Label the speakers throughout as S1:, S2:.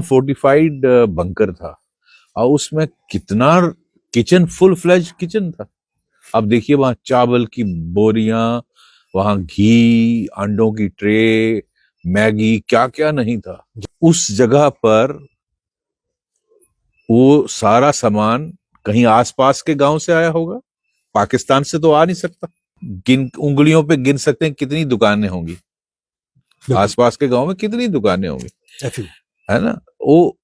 S1: Fortified bunker था और उसमें कितना किचन, फुल फ्लेज किचन था। अब देखिए वहां चावल की बोरियां, वहां घी, अंडों की ट्रे, मैगी, क्या क्या नहीं था। उस जगह पर वो सारा सामान कहीं आसपास के गांव से आया होगा, पाकिस्तान से तो आ नहीं सकता। उंगलियों पे गिन सकते हैं कितनी दुकानें होंगी, आसपास के गांव में कितनी दुकानें होंगी, है ना। वो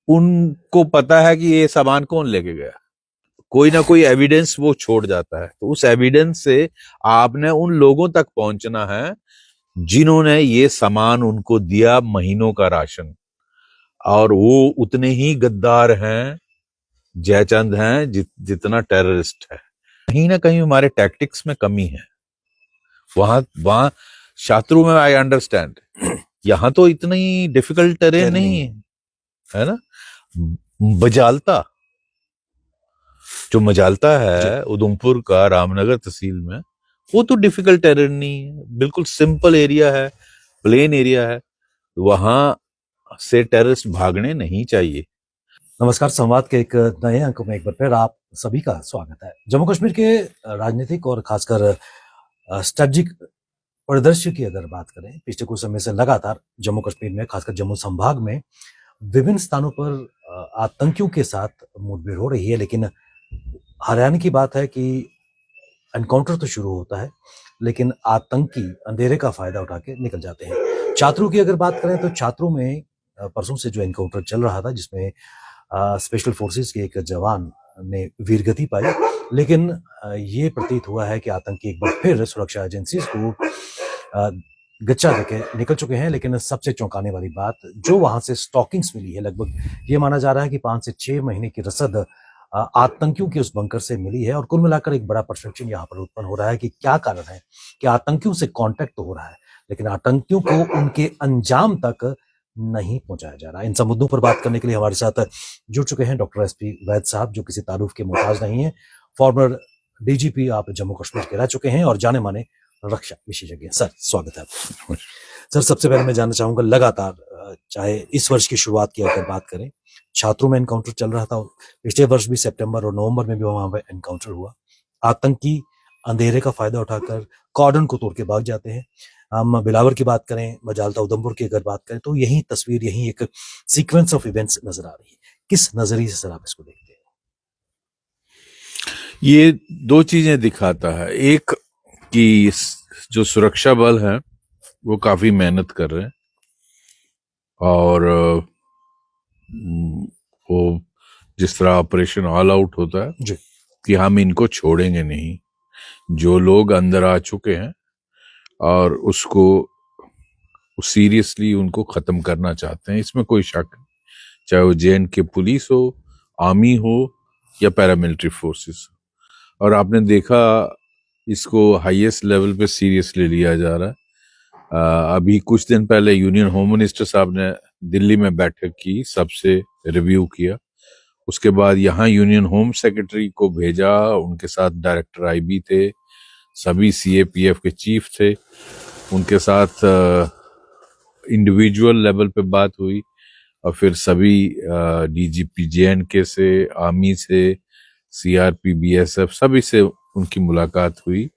S1: उनको पता है कि ये सामान कौन लेके गया, कोई ना कोई एविडेंस वो छोड़ जाता है। तो उस एविडेंस से आपने उन लोगों तक पहुंचना है जिन्होंने ये सामान उनको दिया, महीनों का राशन। और वो उतने ही गद्दार हैं, जयचंद हैं, जितना टेररिस्ट है। कहीं ना कहीं हमारे टैक्टिक्स में कमी है। वहां शत्रु में आई अंडरस्टैंड, यहां तो इतनी डिफिकल्ट टेरेन नहीं है ना। बजालता, जो मजालता है उधमपुर का, रामनगर तहसील में, वो तो डिफिकल्ट टेरेन नहीं है, बिल्कुल सिंपल एरिया है, प्लेन एरिया है। वहां से टेररिस्ट भागने नहीं चाहिए।
S2: नमस्कार, संवाद के एक नए अंक में एक बार फिर आप सभी का स्वागत है। जम्मू कश्मीर के राजनीतिक और खासकर स्ट्रेटजिक परिदृश्य की अगर बात करें, पिछले कुछ समय से लगातार जम्मू कश्मीर में, खासकर जम्मू संभाग में विभिन्न स्थानों पर आतंकियों के साथ मुठभेड़ हो रही है। लेकिन हरियाणा की बात है कि एनकाउंटर तो शुरू होता है, लेकिन आतंकी अंधेरे का फायदा उठा के निकल जाते हैं। छात्रों की अगर बात करें तो छात्रों में परसों से जो एनकाउंटर चल रहा था, जिसमें स्पेशल फोर्सेस के एक जवान ने वीरगति पाई, लेकिन ये प्रतीत हुआ है कि आतंकी एक बार फिर सुरक्षा एजेंसीज को गच्चा देके निकल चुके हैं। लेकिन सबसे चौंकाने वाली बात, जो वहां से स्टॉकिंग्स मिली है, लगभग ये माना जा रहा है कि 5 से 6 महीने की रसद आतंकियों की उस बंकर से मिली है। और कुल मिलाकर एक बड़ा प्रश्न यहाँ पर उत्पन्न हो रहा है कि क्या कारण है कि आतंकियों से कांटेक्ट तो हो रहा है, लेकिन आतंकियों को उनके अंजाम तक नहीं पहुंचाया जा रहा। इन सब मुद्दों पर बात करने के लिए हमारे साथ जुड़ चुके हैं डॉक्टर एसपी वैद साहब, जो किसी तारुफ के मोहताज नहीं है। फॉर्मर डीजीपी आप जम्मू कश्मीर के रह चुके हैं और जाने माने रक्षा विशेषज्ञ। सर, स्वागत है। सर, सबसे पहले मैं जानना चाहूंगा, लगातार चाहे इस वर्ष की शुरुआत की अगर बात करें, छात्रों में एनकाउंटर चल रहा था, पिछले वर्ष भी सितंबर और नवंबर में भी वहां पर एनकाउंटर हुआ। आतंकी अंधेरे का फायदा उठाकर कॉर्डन को तोड़ के भाग जाते हैं। हम बिलावर की बात करें, मजालता उधमपुर की अगर बात करें, तो यही तस्वीर, यही एक सीक्वेंस ऑफ इवेंट्स नजर आ रही है। किस नजरिए से सर आप इसको देखते हैं?
S1: ये दो चीजें दिखाता है। एक कि जो सुरक्षा बल है वो काफी मेहनत कर रहे हैं और वो जिस तरह ऑपरेशन ऑल आउट होता है कि हम इनको छोड़ेंगे नहीं, जो लोग अंदर आ चुके हैं और उसको सीरियसली उनको खत्म करना चाहते हैं, इसमें कोई शक नहीं। चाहे वो JNK पुलिस हो, आर्मी हो या पैरामिलिट्री फोर्सेस। और आपने देखा इसको हाईएस्ट लेवल पे सीरियसली लिया जा रहा है। अभी कुछ दिन पहले यूनियन होम मिनिस्टर साहब ने दिल्ली में बैठक की, सबसे रिव्यू किया। उसके बाद यहाँ यूनियन होम सेक्रेटरी को भेजा, उनके साथ डायरेक्टर IB थे, सभी CAPF के चीफ थे, उनके साथ इंडिविजुअल लेवल पे बात हुई। और फिर सभी DGP JNK से, आर्मी से, CRP, BSF, सभी से उनकी मुलाकात हुई।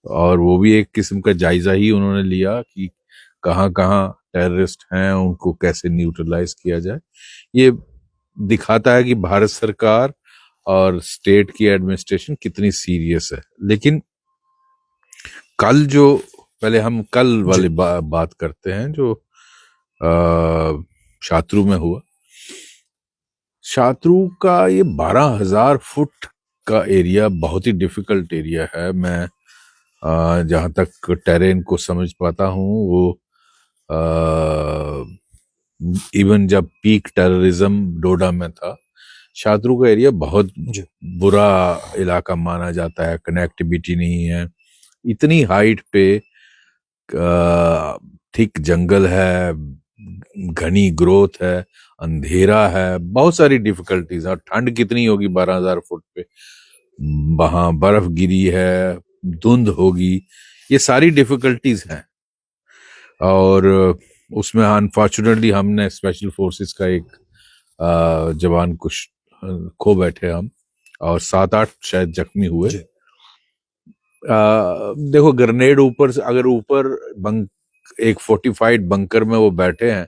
S1: और वो भी एक किस्म का जायजा ही उन्होंने लिया कि कहाँ कहाँ टेररिस्ट हैं, उनको कैसे न्यूट्रलाइज किया जाए। ये दिखाता है कि भारत सरकार और स्टेट की एडमिनिस्ट्रेशन कितनी सीरियस है। लेकिन कल जो, पहले हम कल वाली बात करते हैं, जो शात्रु में हुआ। शात्रु का ये 12,000 फुट का एरिया बहुत ही डिफिकल्ट एरिया है। मैं जहां तक टेरेन को समझ पाता हूं, वो इवन जब पीक टेररिज्म डोडा में था, शात्रु का एरिया बहुत बुरा इलाका माना जाता है। कनेक्टिविटी नहीं है, इतनी हाइट पे थिक जंगल है, घनी ग्रोथ है, अंधेरा है, बहुत सारी डिफिकल्टीज। और ठंड कितनी होगी 12,000 फुट पे, वहां बर्फ गिरी है, धुंध होगी, ये सारी डिफिकल्टीज हैं। और उसमें अनफॉर्चुनेटली हमने स्पेशल फोर्सेस का एक जवान को खो बैठे हम, और 7-8 शायद जख्मी हुए।
S2: जी।
S1: देखो, ग्रेनेड ऊपर से, अगर ऊपर एक फोर्टिफाइड बंकर में वो बैठे हैं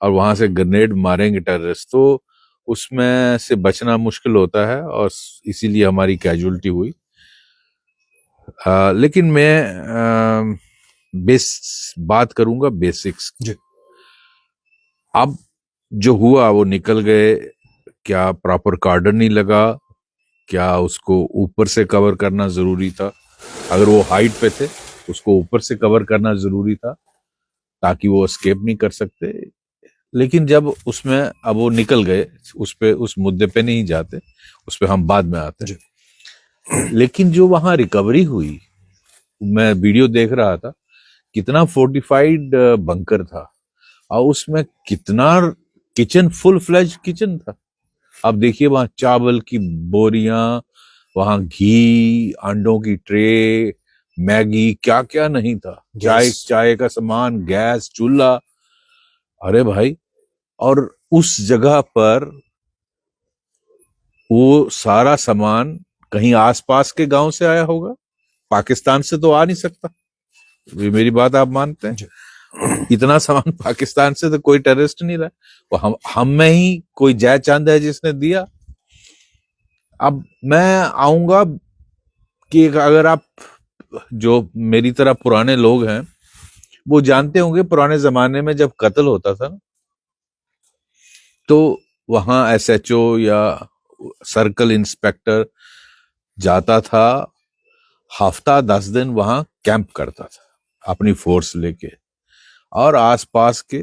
S1: और वहां से ग्रेनेड मारेंगे टेररिस्ट, तो उसमें से बचना मुश्किल होता है, और इसीलिए हमारी कैजुअलिटी हुई। लेकिन मैं बात करूंगा बेसिक्स की।
S2: जी।
S1: अब जो हुआ वो निकल गए, क्या प्रॉपर कार्डन नहीं लगा, क्या उसको ऊपर से कवर करना जरूरी था? अगर वो हाइट पे थे, उसको ऊपर से कवर करना जरूरी था ताकि वो एस्केप नहीं कर सकते। लेकिन जब उसमें अब वो निकल गए, उस मुद्दे पे नहीं जाते, उस पे हम बाद में आते हैं। लेकिन जो वहां रिकवरी हुई, मैं वीडियो देख रहा था, कितना फोर्टिफाइड बंकर था, और उसमें कितना किचन, फुल फ्लेज किचन था। अब देखिए, वहां चावल की बोरियां, वहां घी, अंडों की ट्रे, मैगी, क्या क्या नहीं था, चाय का सामान, गैस, चूल्हा। अरे भाई, और उस जगह पर वो सारा सामान कहीं आसपास के गांव से आया होगा, पाकिस्तान से तो आ नहीं सकता। ये मेरी बात आप मानते हैं? इतना सामान पाकिस्तान से तो कोई टेररिस्ट नहीं रहा, वो हम में ही कोई जय चंद है जिसने दिया। अब मैं आऊंगा कि अगर आप, जो मेरी तरह पुराने लोग हैं, वो जानते होंगे पुराने जमाने में जब कत्ल होता था ना, तो वहां एसएचओ या सर्कल इंस्पेक्टर जाता था, हफ्ता 10 दिन वहां कैंप करता था अपनी फोर्स लेके, और आसपास के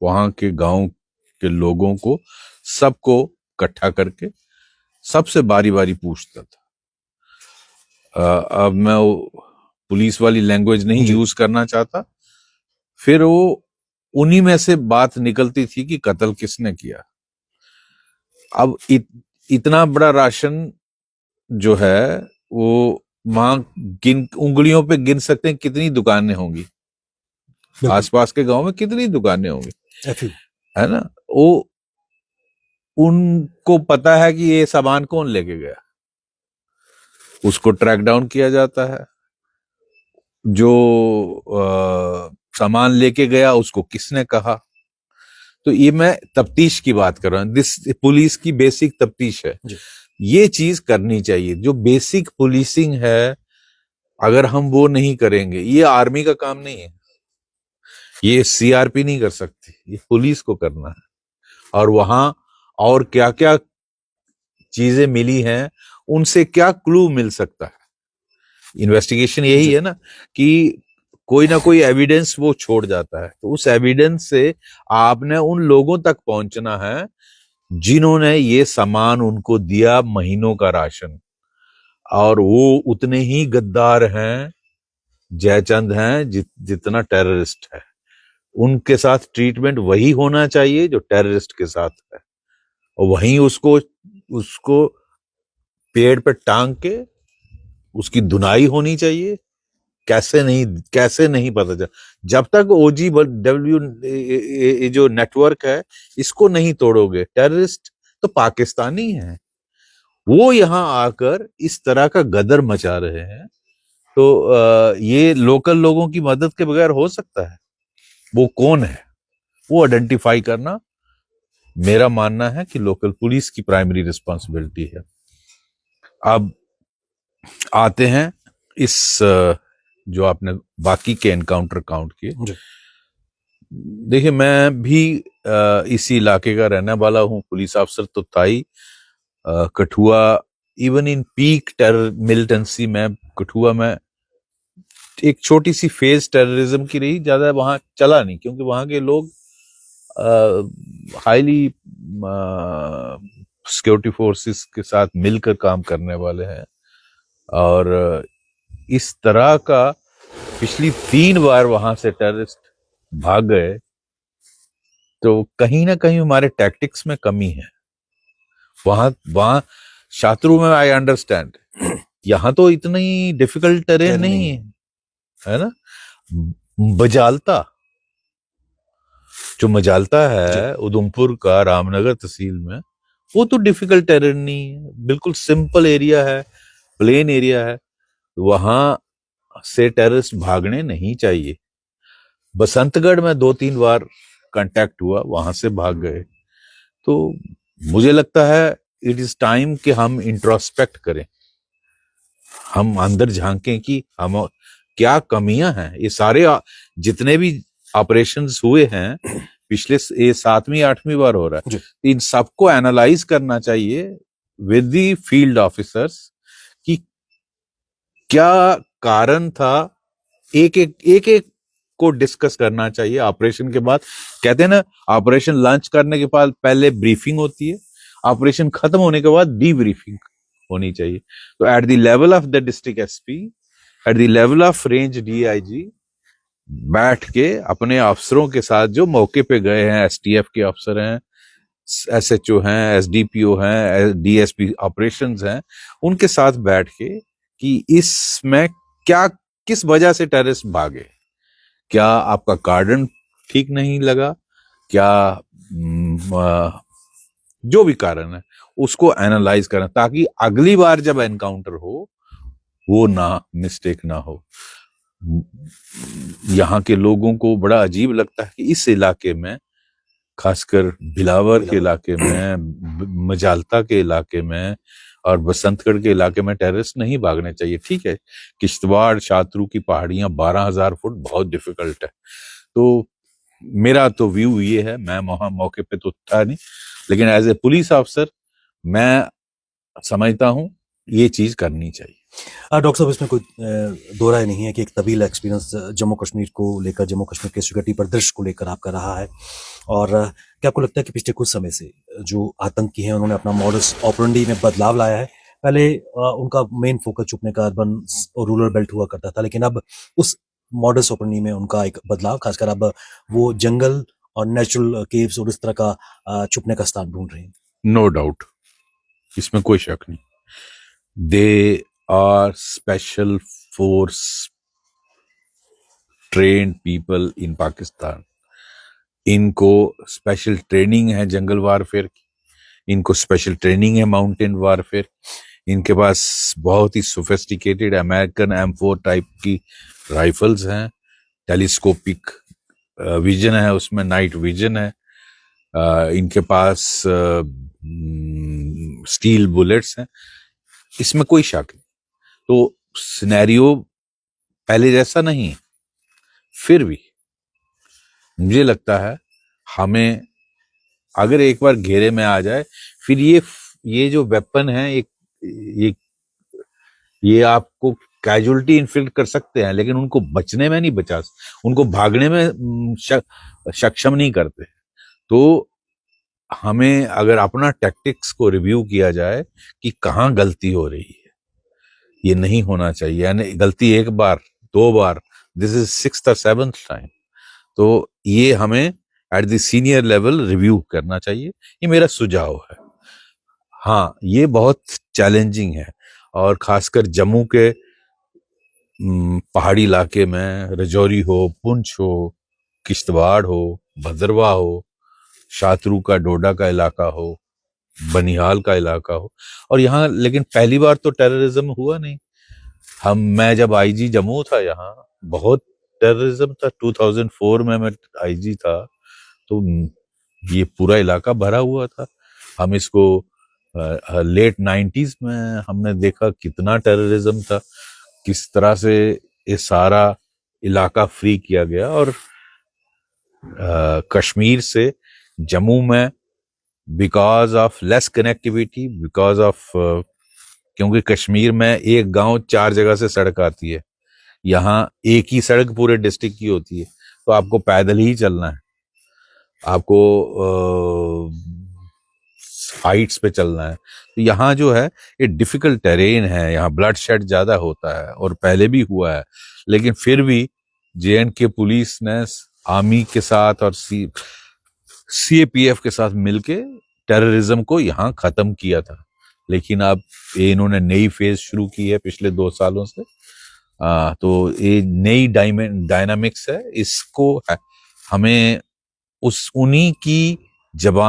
S1: वहां के गांव के लोगों को, सबको इकट्ठा करके सबसे बारी बारी पूछता था। अब मैं वो पुलिस वाली लैंग्वेज नहीं यूज करना चाहता। फिर वो उन्हीं में से बात निकलती थी कि कत्ल किसने किया। अब इतना बड़ा राशन जो है, वो वहां उंगलियों पे गिन सकते हैं कितनी दुकानें होंगी, आसपास के गांव में कितनी दुकानें होंगी, है ना? वो उनको पता है कि ये सामान कौन लेके गया, उसको ट्रैक डाउन किया जाता है। जो सामान लेके गया उसको किसने कहा। तो ये मैं तफ्तीश की बात कर रहा हूं, दिस पुलिस की बेसिक तफ्तीश है। ये चीज करनी चाहिए, जो बेसिक पुलिसिंग है, अगर हम वो नहीं करेंगे, ये आर्मी का काम नहीं है, ये सीआरपी नहीं कर सकती, ये पुलिस को करना है। और वहां और क्या क्या चीजें मिली हैं, उनसे क्या क्लू मिल सकता है। इन्वेस्टिगेशन यही है ना, कि कोई ना कोई एविडेंस वो छोड़ जाता है, तो उस एविडेंस से आपने उन लोगों तक पहुंचना है जिन्होंने ये सामान उनको दिया, महीनों का राशन, और वो उतने ही गद्दार हैं, जयचंद हैं, जितना टेररिस्ट है। उनके साथ ट्रीटमेंट वही होना चाहिए जो टेररिस्ट के साथ है, और वहीं उसको उसको पेड़ पे टांग के उसकी धुनाई होनी चाहिए। कैसे नहीं पता चला, जब तक OGW जो नेटवर्क है, इसको नहीं तोड़ोगे, टेररिस्ट तो पाकिस्तानी है, वो यहां आकर इस तरह का गदर मचा रहे हैं। तो ये लोकल लोगों की मदद के बगैर हो सकता है? वो कौन है, वो आइडेंटिफाई करना मेरा मानना है कि लोकल पुलिस की प्राइमरी रिस्पॉन्सिबिलिटी है। अब आते हैं इस जो आपने बाकी के एनकाउंटर काउंट किए। देखिए, मैं भी इसी इलाके का रहने वाला हूं, पुलिस अफसर तो था ही। Kathua, even in peak terror militancy में, कठुआ में एक छोटी सी फेज टेररिज्म की रही, ज्यादा वहां चला नहीं, क्योंकि वहां के लोग हाईली सिक्योरिटी फोर्सेस के साथ मिलकर काम करने वाले हैं। और इस तरह का पिछली 3 बार वहां से टेररिस्ट भाग गए, तो कहीं ना कहीं हमारे टैक्टिक्स में कमी है। वहां शत्रु में आई अंडरस्टैंड, यहां तो इतनी डिफिकल्ट टेरेन नहीं है ना। बजालता जो मजालता
S2: जी।
S1: है उधमपुर का रामनगर तहसील में, वो तो डिफिकल्ट टेरेन नहीं है, बिल्कुल सिंपल एरिया है, प्लेन एरिया है, वहां से टेररिस्ट भागने नहीं चाहिए। बसंतगढ़ में 2-3 बार कांटेक्ट हुआ, वहां से भाग गए। तो मुझे लगता है इट इज टाइम कि हम इंट्रोस्पेक्ट करें, हम अंदर झांकें कि हम क्या कमियां हैं। ये सारे जितने भी ऑपरेशंस हुए हैं पिछले ये 7वीं 8वीं बार हो रहा
S2: जी।
S1: है, इन सबको एनालाइज करना चाहिए विद दी फील्ड ऑफिसर्स कि क्या कारण था। एक एक को डिस्कस करना चाहिए ऑपरेशन के बाद। कहते हैं ना, ऑपरेशन लॉन्च करने के बाद पहले ब्रीफिंग होती है, ऑपरेशन खत्म होने के बाद डीब्रीफिंग होनी चाहिए। तो at the level of the district SP, at the level of range DIG, बैठ के अपने अफसरों के साथ जो मौके पे गए हैं, एसटीएफ के अफसर हैं, एसएचओ हैं, एसडीपीओ हैं, डीएसपी ऑपरेशंस हैं, उनके साथ बैठ के कि इसमें क्या, किस वजह से टेररिस्ट भागे, क्या आपका कार्डन ठीक नहीं लगा, क्या जो भी कारण है उसको एनालाइज करना, ताकि अगली बार जब एनकाउंटर हो वो ना मिस्टेक ना हो। यहाँ के लोगों को बड़ा अजीब लगता है कि इस इलाके में, खासकर बिलावर के इलाके में, मजालता के इलाके में और बसंतगढ़ के इलाके में टेररिस्ट नहीं भागने चाहिए। ठीक है, किश्तवाड़ शात्रू की पहाड़ियां 12,000 फुट बहुत डिफिकल्ट है। तो मेरा तो व्यू ये है, मैं वहां मौके पे तो था नहीं, लेकिन एज ए पुलिस ऑफिसर मैं समझता हूं ये चीज करनी चाहिए।
S2: डॉक्टर साहब, इसमें कोई दो राय नहीं है कि एक तवील एक्सपीरियंस जम्मू कश्मीर को लेकर, जम्मू कश्मीर के सिक्योरिटी परिदृश्य को लेकर आपका रहा है, और क्या आपको लगता है कि पिछले कुछ समय से जो आतंकी हैं उन्होंने अपना मॉडस ऑपरेंडी में बदलाव लाया है? पहले उनका मेन फोकस छुपने का अर्बन और रूरल बेल्ट हुआ करता था, लेकिन अब उस मॉडस ऑपरेंडी में उनका एक बदलाव, खासकर अब वो जंगल और नेचुरल केव्स और इस तरह का छुपने का स्थान ढूंढ रहे हैं।
S1: नो डाउट, इसमें कोई शक नहीं। They are special force trained people in Pakistan. इनको स्पेशल ट्रेनिंग है जंगल वारफेयर की, इनको स्पेशल ट्रेनिंग है माउंटेन वारफेयर, इनके पास बहुत ही सोफिस्टिकेटेड अमेरिकन M4 टाइप की राइफल्स हैं, टेलीस्कोपिक विजन है, उसमें नाइट विजन है, इनके पास स्टील बुलेट्स हैं, इसमें कोई शक नहीं। तो सिनेरियो पहले जैसा नहीं है, फिर भी मुझे लगता है हमें अगर एक बार घेरे में आ जाए, फिर ये जो वेपन है, ये आपको कैजुअलिटी इन्फ्लिक्ट कर सकते हैं, लेकिन उनको बचने में नहीं बचा, उनको भागने में सक्षम नहीं करते। तो हमें अगर अपना टैक्टिक्स को रिव्यू किया जाए कि कहाँ गलती हो रही है, ये नहीं होना चाहिए, यानी गलती एक बार 2 बार, this is 6th or 7th time, तो ये हमें at the senior level review करना चाहिए। ये मेरा सुझाव है। हाँ, ये बहुत चैलेंजिंग है, और खासकर जम्मू के पहाड़ी इलाके में, रजौरी हो, पुंछ हो, किश्तवाड़ हो, भद्रवाह हो, शात्रू का डोडा का इलाका हो, बनिहाल का इलाका हो, और यहाँ लेकिन पहली बार तो टेररिज्म हुआ नहीं। मैं जब आईजी जम्मू था, यहाँ बहुत टेररिज्म था। 2004 में मैं आईजी था, तो ये पूरा इलाका भरा हुआ था। हम इसको लेट 90s में हमने देखा कितना टेररिज्म था, किस तरह से ये सारा इलाका फ्री किया गया, और कश्मीर से जम्मू में because of less connectivity, because of क्योंकि कश्मीर में एक गांव 4 जगह से सड़क आती है, यहाँ एक ही सड़क पूरे डिस्ट्रिक्ट की होती है, तो आपको पैदल ही चलना है, आपको हाइट्स पे चलना है। तो यहाँ जो है ये डिफिकल्ट टेरेन है, यहाँ ब्लड शेड ज्यादा होता है, और पहले भी हुआ है, लेकिन फिर भी JNK पुलिस ने आर्मी के साथ और CAPF के साथ मिलके टेररिज्म को यहाँ खत्म किया था। लेकिन अब ये इन्होंने नई फेज शुरू की है पिछले 2 सालों से, तो ये नई डायनामिक्स है, इसको हमें उस उन्हीं की जबान